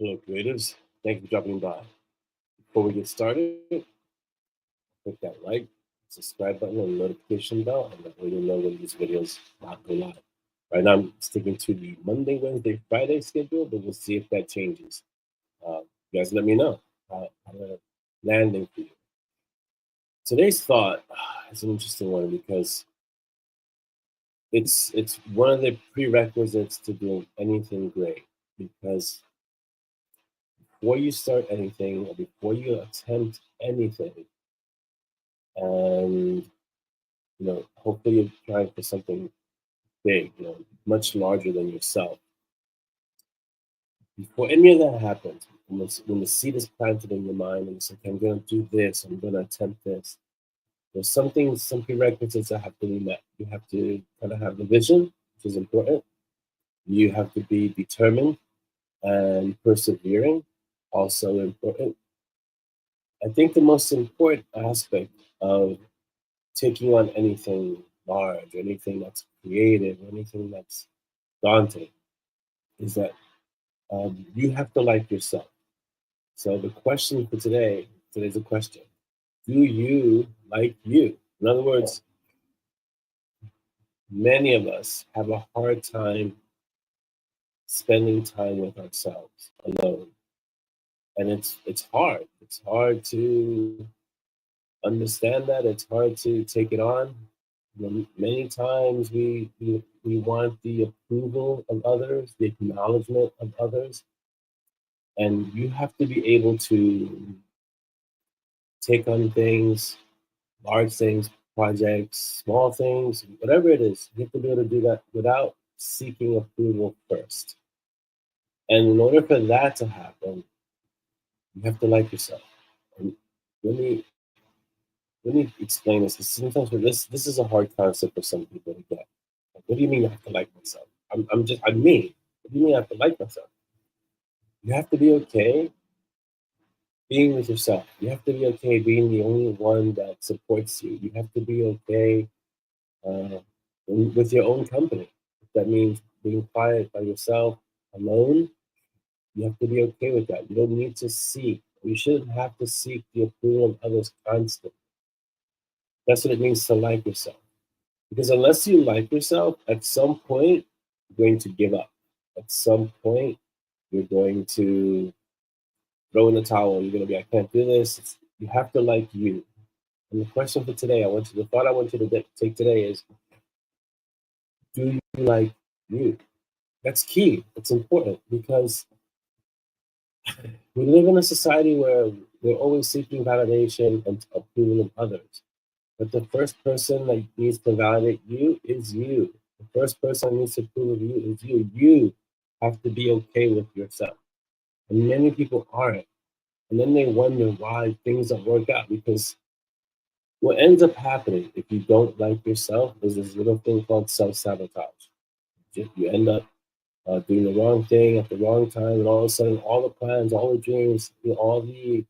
Hello, creatives. Thank you for dropping by. Before we get started, click that like, subscribe button, and notification bell, and that way you'll know when these videos go live. Right now, I'm sticking to the Monday, Wednesday, Friday schedule, but we'll see if that changes. You guys let me know how the landing for you. Today's thought is an interesting one because it's one of the prerequisites to doing anything great. Because before you start anything or before you attempt anything, and hopefully you're trying for something big, much larger than yourself. Before any of that happens, when the seed is planted in your mind and it's like, I'm going to do this, I'm going to attempt this, there's some prerequisites that have to be met. You have to kind of have the vision, which is important. You have to be determined and persevering, also important. I think the most important aspect of taking on anything large, anything that's creative, anything that's daunting, is that you have to like yourself. So the question for today's a question: do you like you? In other words, many of us have a hard time spending time with ourselves alone, and it's hard. It's hard to understand that. It's hard to take it on. Many times we want the approval of others, the acknowledgement of others, and you have to be able to take on things, large things, projects, small things, whatever it is. You have to be able to do that without seeking approval first. And in order for that to happen, you have to like yourself. And let me let me explain this, because sometimes this is a hard concept for some people to get. Like, what do you mean I have to like myself? I'm me. What do you mean I have to like myself? You have to be okay being with yourself. You have to be okay being the only one that supports you. You have to be okay uh, with your own company. If that means being quiet by yourself, alone, you have to be okay with that. You don't need to seek. You shouldn't have to seek the approval of others constantly. That's what it means to like yourself. Because unless you like yourself, at some point, you're going to give up. At some point, you're going to throw in the towel. You're going to be, I can't do this. You have to like you. And the question for today, the thought I want you to take today is, do you like you? That's key. It's important because we live in a society where we're always seeking validation and approval of others. But the first person that needs to validate you is you. The first person that needs to approve of you is you. You have to be okay with yourself. And many people aren't. And then they wonder why things don't work out, because what ends up happening if you don't like yourself is this little thing called self-sabotage. You end up doing the wrong thing at the wrong time, and all of a sudden, all the plans, all the dreams, all the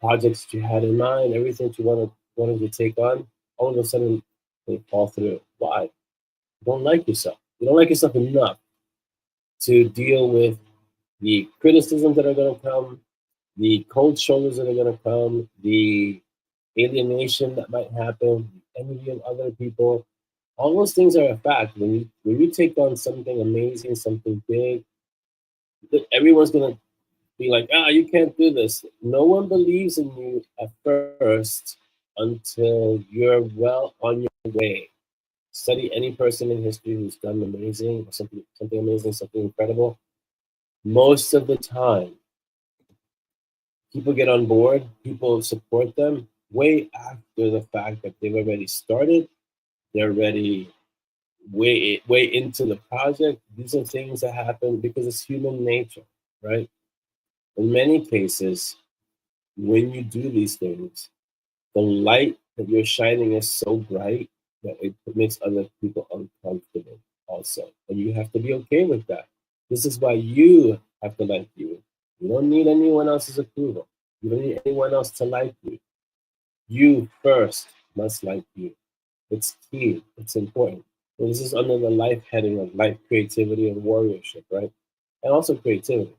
projects that you had in mind, everything that you wanted to take on, all of a sudden they fall through. Why? You don't like yourself. You don't like yourself enough to deal with the criticisms that are going to come, the cold shoulders that are going to come, the alienation that might happen, the envy of other people. All those things are a fact. When you take on something amazing, something big, everyone's going to be like, you can't do this. No one believes in you at first until you're well on your way. Study any person in history who's done amazing, or something amazing, something incredible. Most of the time, people get on board, people support them way after the fact that they've already started. They're already way into the project. These are things that happen because it's human nature, right? In many cases, when you do these things, the light that you're shining is so bright that it makes other people uncomfortable also. And you have to be okay with that. This is why you have to like you. You don't need anyone else's approval. You don't need anyone else to like you. You first must like you. It's key. It's important. And this is under the life heading of life, creativity, and warriorship, right? And also creativity.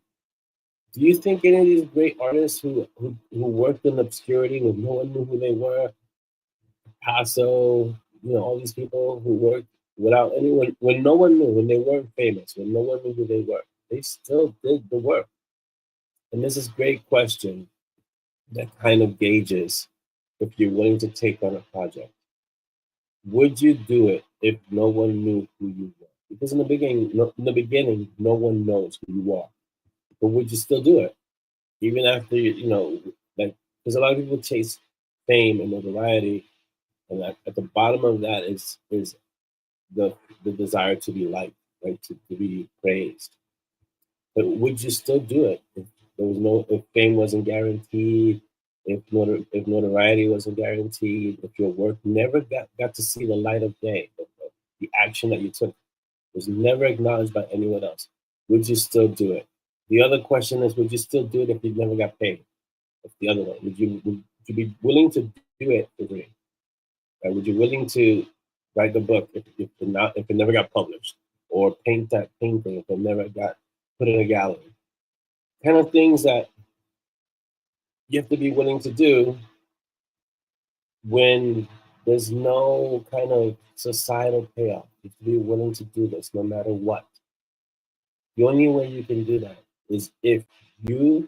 Do you think any of these great artists who worked in obscurity when no one knew who they were, Picasso, all these people who worked without anyone, when no one knew, when they weren't famous, when no one knew who they were, they still did the work. And this is a great question that kind of gauges if you're willing to take on a project. Would you do it if no one knew who you were? Because in the beginning, no one knows who you are. But would you still do it, even after like? Because a lot of people chase fame and notoriety, and at the bottom of that is the desire to be liked, right? To be praised. But would you still do it if if fame wasn't guaranteed, if notoriety wasn't guaranteed, if your work never got to see the light of day, the action that you took was never acknowledged by anyone else? Would you still do it? The other question is, would you still do it if you never got paid? That's the other one. Would you be willing to do it for free? Would you willing to write the book if it never got published, or paint that painting if it never got put in a gallery? Kind of things that you have to be willing to do when there's no kind of societal payoff. You have to be willing to do this no matter what. The only way you can do that is if you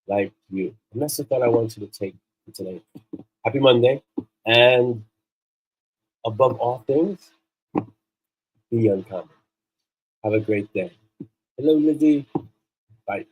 like you. And that's the thought I want you to take for today. Happy Monday. And above all things, be uncommon. Have a great day. Hello, Lizzie. Bye.